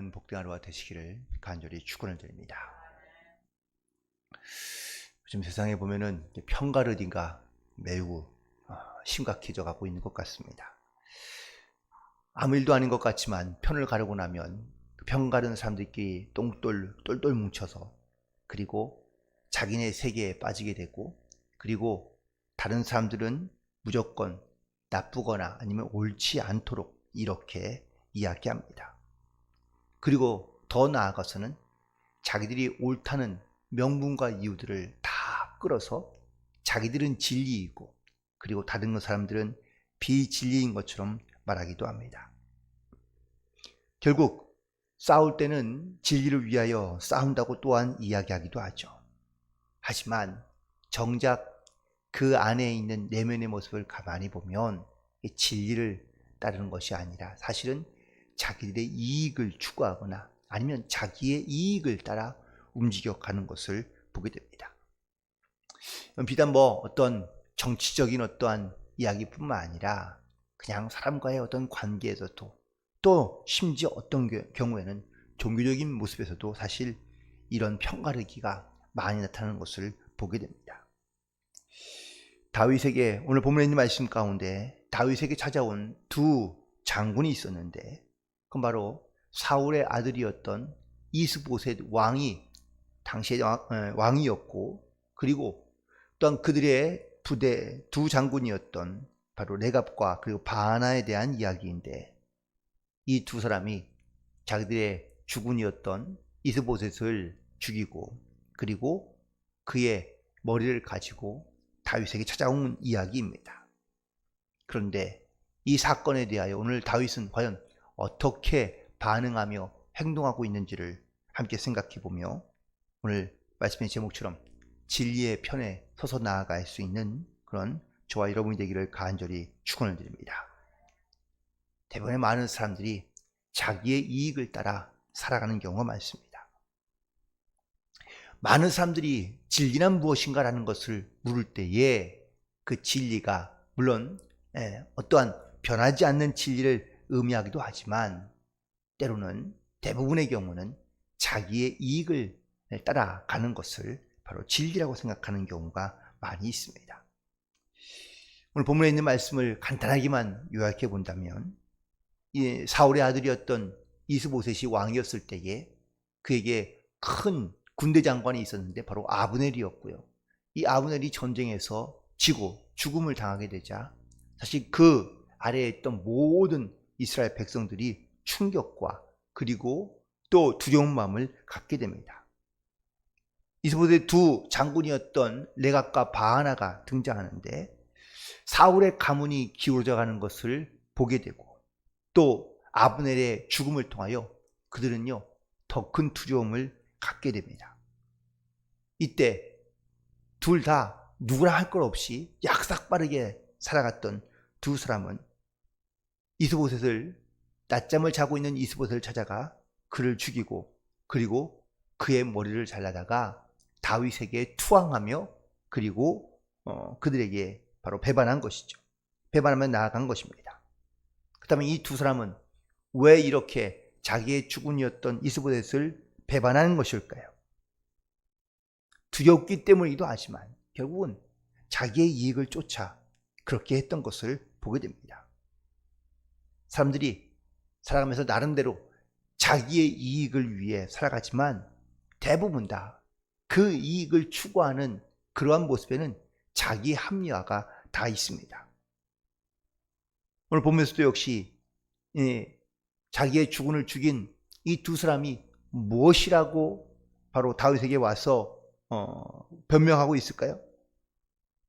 되는 복된 하루가 되시기를 간절히 축원을 드립니다. 요즘 세상에 보면은 편가르기가 매우 심각해져 가고 있는 것 같습니다. 아무 일도 아닌 것 같지만 편을 가르고 나면 편 가른 사람들끼리 똘똘 뭉쳐서 그리고 자기네 세계에 빠지게 되고 그리고 다른 사람들은 무조건 나쁘거나 아니면 옳지 않도록 이렇게 이야기합니다. 그리고 더 나아가서는 자기들이 옳다는 명분과 이유들을 다 끌어서 자기들은 진리이고 그리고 다른 사람들은 비진리인 것처럼 말하기도 합니다. 결국 싸울 때는 진리를 위하여 싸운다고 또한 이야기하기도 하죠. 하지만 정작 그 안에 있는 내면의 모습을 가만히 보면 진리를 따르는 것이 아니라 사실은 자기들의 이익을 추구하거나 아니면 자기의 이익을 따라 움직여가는 것을 보게 됩니다. 비단 어떤 정치적인 어떠한 이야기뿐만 아니라 그냥 사람과의 어떤 관계에서도 또 심지어 어떤 경우에는 종교적인 모습에서도 사실 이런 편가르기가 많이 나타나는 것을 보게 됩니다. 다윗에게 오늘 본문에 있는 말씀 가운데 다윗에게 찾아온 두 장군이 있었는데 그건 바로 사울의 아들이었던 이스보셋 왕이 당시의 왕이었고 그리고 또한 그들의 부대 두 장군이었던 바로 레갑과 그리고 바나에 대한 이야기인데 이 두 사람이 자기들의 주군이었던 이스보셋을 죽이고 그리고 그의 머리를 가지고 다윗에게 찾아온 이야기입니다. 그런데 이 사건에 대하여 오늘 다윗은 과연 어떻게 반응하며 행동하고 있는지를 함께 생각해 보며 오늘 말씀의 제목처럼 진리의 편에 서서 나아갈 수 있는 그런 저와 여러분이 되기를 간절히 축원을 드립니다. 대부분의 많은 사람들이 자기의 이익을 따라 살아가는 경우가 많습니다. 많은 사람들이 진리란 무엇인가라는 것을 물을 때에 그 진리가 물론 어떠한 변하지 않는 진리를 의미하기도 하지만 때로는 대부분의 경우는 자기의 이익을 따라가는 것을 바로 진리라고 생각하는 경우가 많이 있습니다. 오늘 본문에 있는 말씀을 간단하게만 요약해 본다면 사울의 아들이었던 이스보셋이 왕이었을 때에 그에게 큰 군대 장관이 있었는데 바로 아브넬이었고요. 이 아브넬이 전쟁에서 지고 죽음을 당하게 되자 사실 그 아래에 있던 모든 이스라엘 백성들이 충격과 그리고 또 두려운 마음을 갖게 됩니다. 이스보셋의 두 장군이었던 레갑과 바하나가 등장하는데 사울의 가문이 기울어져 가는 것을 보게 되고 또 아브넬의 죽음을 통하여 그들은요 더 큰 두려움을 갖게 됩니다. 이때 둘 다 누구나 할 것 없이 약삭빠르게 살아갔던 두 사람은 이스보셋을 낮잠을 자고 있는 이스보셋을 찾아가 그를 죽이고 그리고 그의 머리를 잘라다가 다윗에게 투항하며 그리고 그들에게 바로 배반한 것이죠. 배반하며 나아간 것입니다. 그렇다면 이 두 사람은 왜 이렇게 자기의 주군이었던 이스보셋을 배반하는 것일까요? 두렵기 때문이기도 하지만 결국은 자기의 이익을 쫓아 그렇게 했던 것을 보게 됩니다. 사람들이 살아가면서 나름대로 자기의 이익을 위해 살아가지만 대부분 다 그 이익을 추구하는 그러한 모습에는 자기의 합리화가 다 있습니다. 오늘 보면서도 역시 자기의 주군을 죽인 이 두 사람이 무엇이라고 바로 다윗에게 와서 변명하고 있을까요?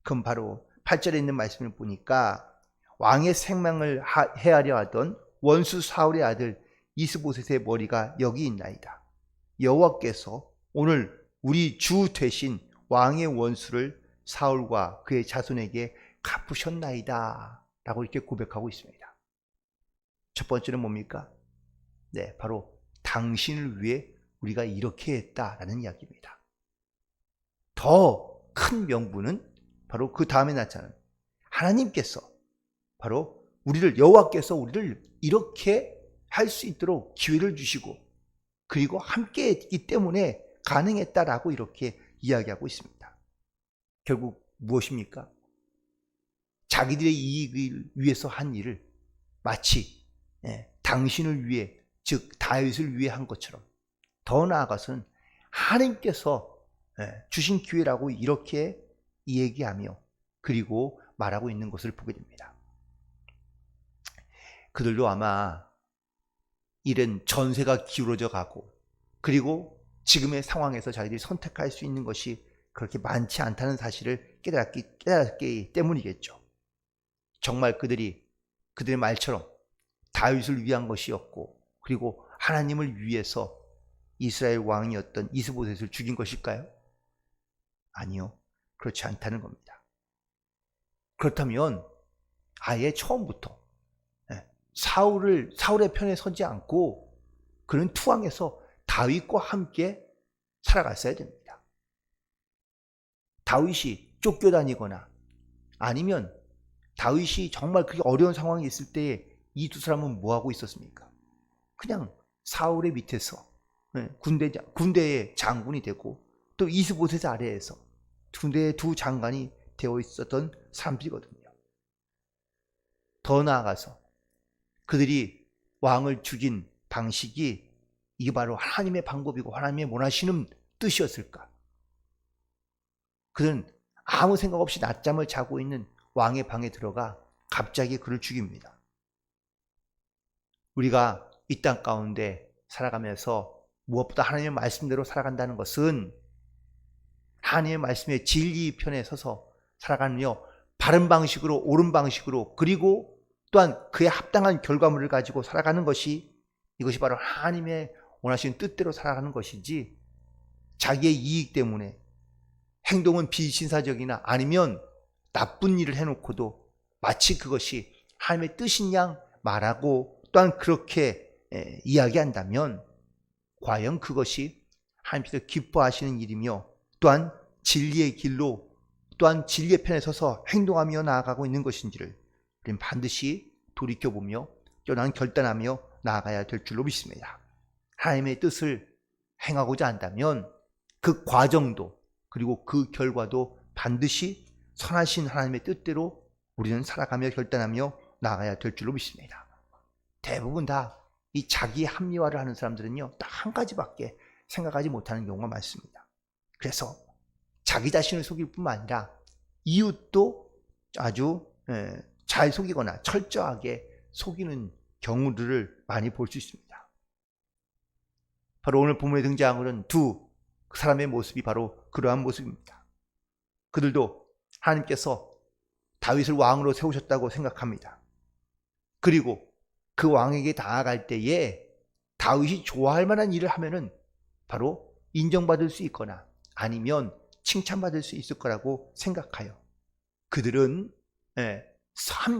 그럼 바로 8절에 있는 말씀을 보니까 왕의 생명을 해하려 하던 원수 사울의 아들 이스보셋의 머리가 여기 있나이다. 여호와께서 오늘 우리 주 대신 왕의 원수를 사울과 그의 자손에게 갚으셨나이다 라고 이렇게 고백하고 있습니다. 첫 번째는 뭡니까? 바로 당신을 위해 우리가 이렇게 했다라는 이야기입니다. 더 큰 명분은 바로 그 다음에 나타나는 하나님께서 바로 여호와께서 우리를 이렇게 할 수 있도록 기회를 주시고 그리고 함께 했기 때문에 가능했다라고 이렇게 이야기하고 있습니다. 결국 무엇입니까? 자기들의 이익을 위해서 한 일을 마치 당신을 위해, 즉 다윗을 위해 한 것처럼, 더 나아가서는 하나님께서 주신 기회라고 이렇게 얘기하며 그리고 말하고 있는 것을 보게 됩니다. 그들도 아마 이런 전세가 기울어져 가고, 그리고 지금의 상황에서 자기들이 선택할 수 있는 것이 그렇게 많지 않다는 사실을 깨달았기 때문이겠죠. 정말 그들의 말처럼 다윗을 위한 것이었고, 그리고 하나님을 위해서 이스라엘 왕이었던 이스보셋을 죽인 것일까요? 아니요, 그렇지 않다는 겁니다. 그렇다면 아예 처음부터 사울의 편에 서지 않고 그는 투항해서 다윗과 함께 살아갔어야 됩니다. 다윗이 쫓겨다니거나 아니면 다윗이 정말 그렇게 어려운 상황이 있을 때에 이 두 사람은 뭐 하고 있었습니까? 그냥 사울의 밑에서 군대의 장군이 되고, 또 이스보셋 아래에서 군대의 두 장관이 되어 있었던 사람들이거든요. 더 나아가서 그들이 왕을 죽인 방식이 이게 바로 하나님의 방법이고 하나님의 원하시는 뜻이었을까? 그들은 아무 생각 없이 낮잠을 자고 있는 왕의 방에 들어가 갑자기 그를 죽입니다. 우리가 이 땅 가운데 살아가면서 무엇보다 하나님의 말씀대로 살아간다는 것은 하나님의 말씀의 진리 편에 서서 살아가며 바른 방식으로, 옳은 방식으로, 그리고 또한 그에 합당한 결과물을 가지고 살아가는 것이, 이것이 바로 하나님의 원하시는 뜻대로 살아가는 것이지, 자기의 이익 때문에 행동은 비신사적이나 아니면 나쁜 일을 해놓고도 마치 그것이 하나님의 뜻인 양 말하고 또한 그렇게 이야기한다면 과연 그것이 하나님께서 기뻐하시는 일이며, 또한 진리의 길로, 또한 진리의 편에 서서 행동하며 나아가고 있는 것인지를 우리는 반드시 돌이켜보며 뼈난 결단하며 나아가야 될 줄로 믿습니다. 하나님의 뜻을 행하고자 한다면 그 과정도, 그리고 그 결과도 반드시 선하신 하나님의 뜻대로 우리는 살아가며 결단하며 나아가야 될 줄로 믿습니다. 대부분 다 이 자기 합리화를 하는 사람들은요, 딱 한 가지밖에 생각하지 못하는 경우가 많습니다. 그래서 자기 자신을 속일 뿐만 아니라 이웃도 아주 잘 속이거나 철저하게 속이는 경우들을 많이 볼 수 있습니다. 바로 오늘 본문에 등장하는 두 사람의 모습이 바로 그러한 모습입니다. 그들도 하나님께서 다윗을 왕으로 세우셨다고 생각합니다. 그리고 그 왕에게 나아갈 때에 다윗이 좋아할 만한 일을 하면은 바로 인정받을 수 있거나 아니면 칭찬받을 수 있을 거라고 생각하여 그들은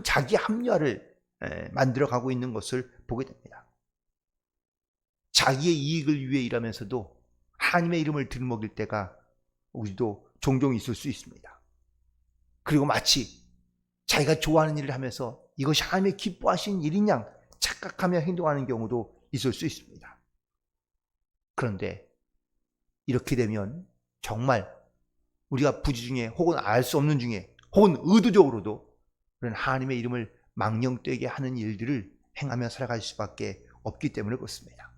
자기 합리화를 만들어가고 있는 것을 보게 됩니다. 자기의 이익을 위해 일하면서도 하나님의 이름을 들먹일 때가 우리도 종종 있을 수 있습니다. 그리고 마치 자기가 좋아하는 일을 하면서 이것이 하나님의 기뻐하시는 일인 양 착각하며 행동하는 경우도 있을 수 있습니다. 그런데 이렇게 되면 정말 우리가 부지 중에, 혹은 알 수 없는 중에, 혹은 의도적으로도 그런 하나님의 이름을 망령되게 하는 일들을 행하며 살아갈 수밖에 없기 때문에 그렇습니다.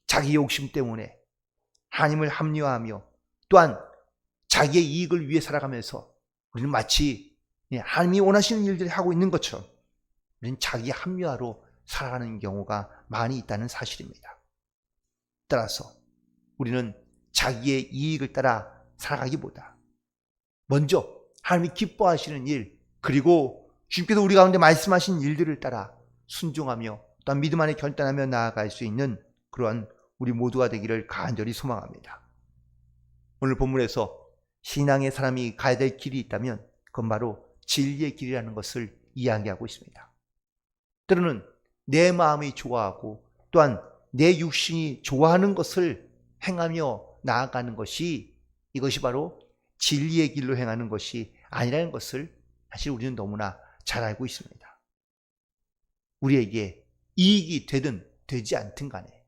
자기 욕심 때문에 하나님을 합리화하며 또한 자기의 이익을 위해 살아가면서 우리는 마치 하나님이 원하시는 일들을 하고 있는 것처럼 우리는 자기 합리화로 살아가는 경우가 많이 있다는 사실입니다. 따라서 우리는 자기의 이익을 따라 살아가기보다 먼저 하나님이 기뻐하시는 일, 그리고 주님께서 우리 가운데 말씀하신 일들을 따라 순종하며 또한 믿음 안에 결단하며 나아갈 수 있는 그러한 우리 모두가 되기를 간절히 소망합니다. 오늘 본문에서 신앙의 사람이 가야 될 길이 있다면 그건 바로 진리의 길이라는 것을 이야기하고 있습니다. 때로는 내 마음이 좋아하고 또한 내 육신이 좋아하는 것을 행하며 나아가는 것이, 이것이 바로 진리의 길로 행하는 것이 아니라는 것을 사실 우리는 너무나 잘 알고 있습니다. 우리에게 이익이 되든 되지 않든 간에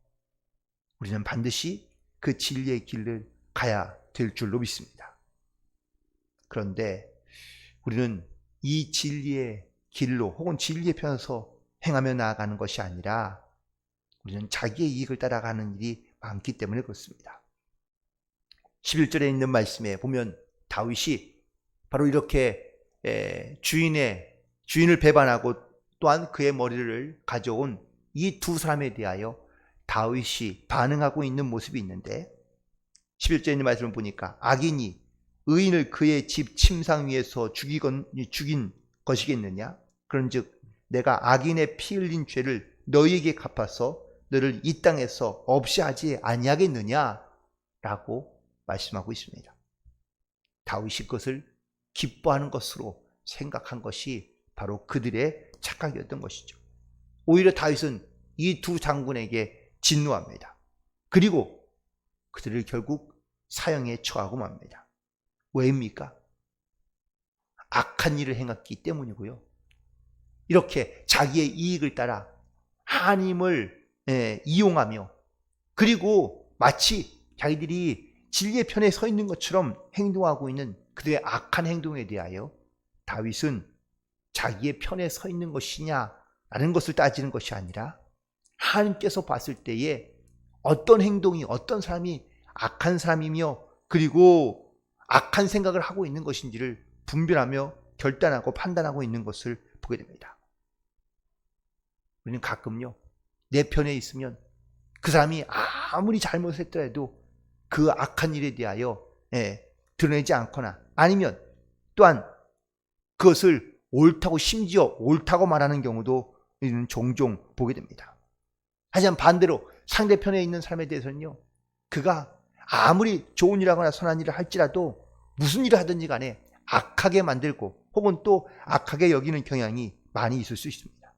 우리는 반드시 그 진리의 길을 가야 될 줄로 믿습니다. 그런데 우리는 이 진리의 길로 혹은 진리의 편에서 행하며 나아가는 것이 아니라 우리는 자기의 이익을 따라가는 일이 많기 때문에 그렇습니다. 11절에 있는 말씀에 보면 다윗이 바로 이렇게 주인을 배반하고 또한 그의 머리를 가져온 이 두 사람에 대하여 다윗이 반응하고 있는 모습이 있는데 11절에 있는 말씀을 보니까 악인이 의인을 그의 집 침상 위에서 죽인 것이겠느냐? 그런즉 내가 악인의 피 흘린 죄를 너희에게 갚아서 너를 이 땅에서 없이 하지 아니하겠느냐? 라고 말씀하고 있습니다. 다윗이 그것을 기뻐하는 것으로 생각한 것이 바로 그들의 착각이었던 것이죠. 오히려 다윗은 이 두 장군에게 진노합니다. 그리고 그들을 결국 사형에 처하고 맙니다. 왜입니까? 악한 일을 행했기 때문이고요. 이렇게 자기의 이익을 따라 하나님을 이용하며 그리고 마치 자기들이 진리의 편에 서 있는 것처럼 행동하고 있는 그들의 악한 행동에 대하여 다윗은 자기의 편에 서 있는 것이냐라는 것을 따지는 것이 아니라 하나님께서 봤을 때에 어떤 행동이 어떤 사람이 악한 사람이며 그리고 악한 생각을 하고 있는 것인지를 분별하며 결단하고 판단하고 있는 것을 보게 됩니다. 우리는 가끔요 내 편에 있으면 그 사람이 아무리 잘못했더라도 그 악한 일에 대하여 드러내지 않거나 아니면 또한 그것을 옳다고 심지어 옳다고 말하는 경우도 우리는 종종 보게 됩니다. 하지만 반대로 상대편에 있는 사람에 대해서는요 그가 아무리 좋은 일하거나 선한 일을 할지라도 무슨 일을 하든지 간에 악하게 만들고 혹은 또 악하게 여기는 경향이 많이 있을 수 있습니다.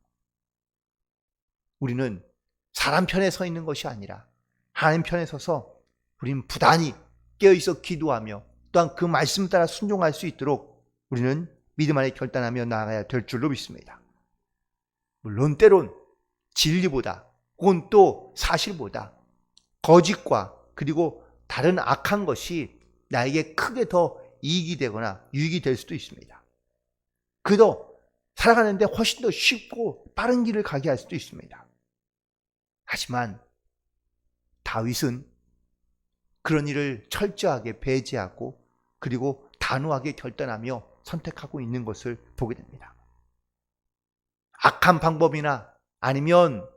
우리는 사람 편에 서 있는 것이 아니라 하나님 편에 서서 우리는 부단히 깨어있어 기도하며 또한 그 말씀 따라 순종할 수 있도록 우리는 믿음 안에 결단하며 나아가야 될 줄로 믿습니다. 물론 때론 진리보다 혹은 또 사실보다 거짓과 그리고 다른 악한 것이 나에게 크게 더 이익이 되거나 유익이 될 수도 있습니다. 그도 살아가는데 훨씬 더 쉽고 빠른 길을 가게 할 수도 있습니다. 하지만 다윗은 그런 일을 철저하게 배제하고 그리고 단호하게 결단하며 선택하고 있는 것을 보게 됩니다. 악한 방법이나 아니면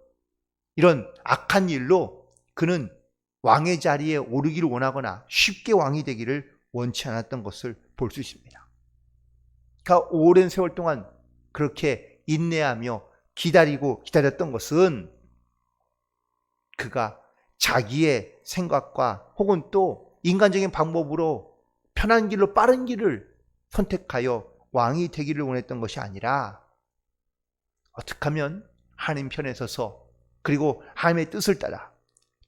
이런 악한 일로 그는 왕의 자리에 오르기를 원하거나 쉽게 왕이 되기를 원치 않았던 것을 볼 수 있습니다. 그러니까 오랜 세월 동안 그렇게 인내하며 기다렸던 것은 그가 자기의 생각과 혹은 또 인간적인 방법으로 편한 길로 빠른 길을 선택하여 왕이 되기를 원했던 것이 아니라 어떻게 하면 하나님 편에 서서 그리고 하나님의 뜻을 따라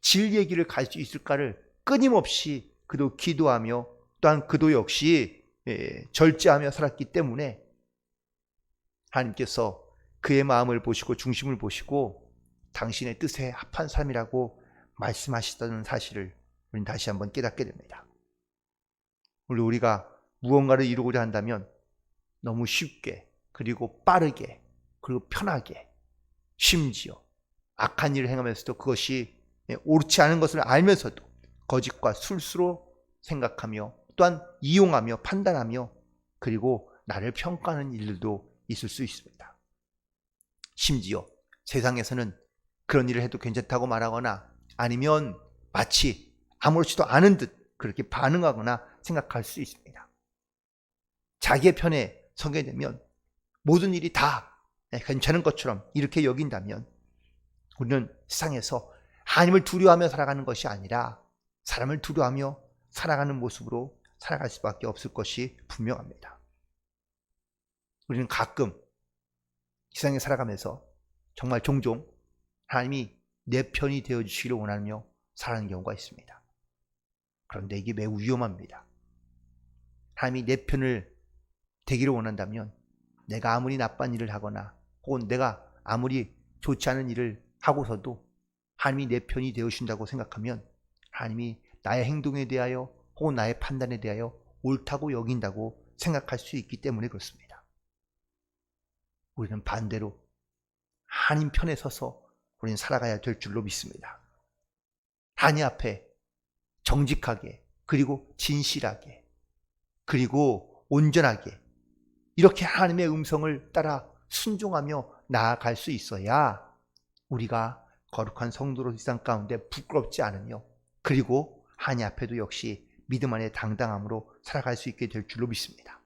진리의 길을 갈 수 있을까를 끊임없이 그도 기도하며 또한 그도 역시 절제하며 살았기 때문에 하나님께서 그의 마음을 보시고 중심을 보시고 당신의 뜻에 합한 사람이라고 말씀하시다는 사실을 우리는 다시 한번 깨닫게 됩니다. 우리가 무언가를 이루고자 한다면 너무 쉽게 그리고 빠르게 그리고 편하게 심지어 악한 일을 행하면서도 그것이 옳지 않은 것을 알면서도 거짓과 술수로 생각하며 또한 이용하며 판단하며 그리고 나를 평가하는 일들도 있을 수 있습니다. 심지어 세상에서는 그런 일을 해도 괜찮다고 말하거나 아니면 마치 아무렇지도 않은 듯 그렇게 반응하거나 생각할 수 있습니다. 자기의 편에 서게 되면 모든 일이 다 괜찮은 것처럼 이렇게 여긴다면 우리는 세상에서 하나님을 두려워하며 살아가는 것이 아니라 사람을 두려워하며 살아가는 모습으로 살아갈 수밖에 없을 것이 분명합니다. 우리는 가끔 세상에 살아가면서 정말 종종 하나님이 내 편이 되어주시기를 원하며 살아가는 경우가 있습니다. 그런데 이게 매우 위험합니다. 하나님이 내 편을 되기를 원한다면 내가 아무리 나쁜 일을 하거나 혹은 내가 아무리 좋지 않은 일을 하고서도 하나님이 내 편이 되어주신다고 생각하면 하나님이 나의 행동에 대하여 혹은 나의 판단에 대하여 옳다고 여긴다고 생각할 수 있기 때문에 그렇습니다. 우리는 반대로 하나님 편에 서서 우리는 살아가야 될 줄로 믿습니다. 하나님 앞에 정직하게 그리고 진실하게 그리고 온전하게 이렇게 하나님의 음성을 따라 순종하며 나아갈 수 있어야 우리가 거룩한 성도로 이 세상 가운데 부끄럽지 않으며 그리고 하나님 앞에도 역시 믿음 안에 당당함으로 살아갈 수 있게 될 줄로 믿습니다.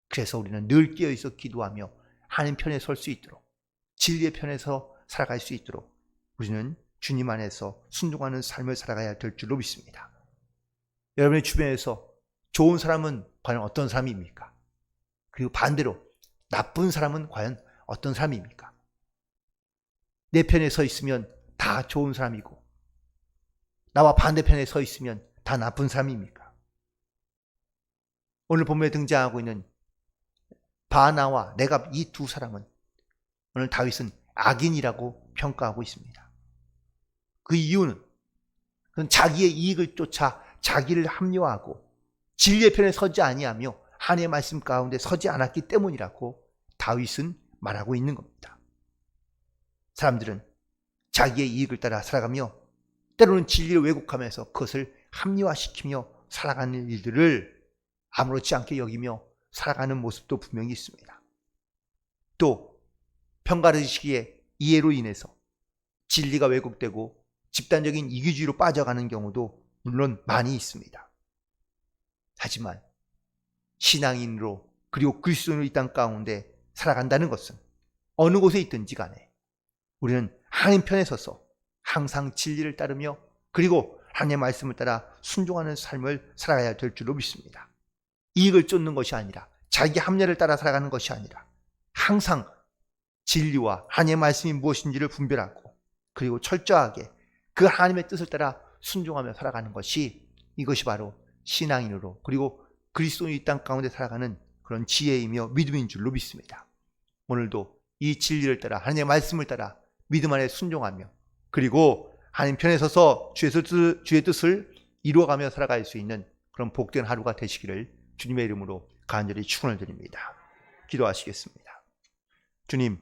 그래서 우리는 늘 깨어있어 기도하며 하나님 편에 설 수 있도록 진리의 편에서 살아갈 수 있도록 우리는 주님 안에서 순종하는 삶을 살아가야 될 줄로 믿습니다. 여러분의 주변에서 좋은 사람은 과연 어떤 사람입니까? 그리고 반대로 나쁜 사람은 과연 어떤 사람입니까? 내 편에 서 있으면 다 좋은 사람이고 나와 반대편에 서 있으면 다 나쁜 사람입니까? 오늘 본문에 등장하고 있는 바나와 레갑 이 두 사람은 오늘 다윗은 악인이라고 평가하고 있습니다. 그 이유는 그는 자기의 이익을 쫓아 자기를 합리화하고 진리의 편에 서지 아니하며 하나님의 말씀 가운데 서지 않았기 때문이라고 다윗은 말하고 있는 겁니다. 사람들은 자기의 이익을 따라 살아가며 때로는 진리를 왜곡하면서 그것을 합리화시키며 살아가는 일들을 아무렇지 않게 여기며 살아가는 모습도 분명히 있습니다. 또 편가르시기의 이해로 인해서 진리가 왜곡되고 집단적인 이기주의로 빠져가는 경우도 물론 많이 있습니다. 하지만 신앙인으로 그리고 그리스도인으로 이 땅 가운데 살아간다는 것은 어느 곳에 있든지 간에 우리는 하나님 편에 서서 항상 진리를 따르며 그리고 하나님의 말씀을 따라 순종하는 삶을 살아가야 될 줄로 믿습니다. 이익을 쫓는 것이 아니라 자기 합리를 따라 살아가는 것이 아니라 항상 진리와 하나님의 말씀이 무엇인지를 분별하고 그리고 철저하게 그 하나님의 뜻을 따라 순종하며 살아가는 것이 이것이 바로 신앙인으로 그리고 그리스도인 이 땅 가운데 살아가는 그런 지혜이며 믿음인 줄로 믿습니다. 오늘도 이 진리를 따라 하나님의 말씀을 따라 믿음 안에 순종하며 그리고 하나님 편에 서서 주의 뜻을 이루어가며 살아갈 수 있는 그런 복된 하루가 되시기를 주님의 이름으로 간절히 축원을 드립니다. 기도하시겠습니다. 주님,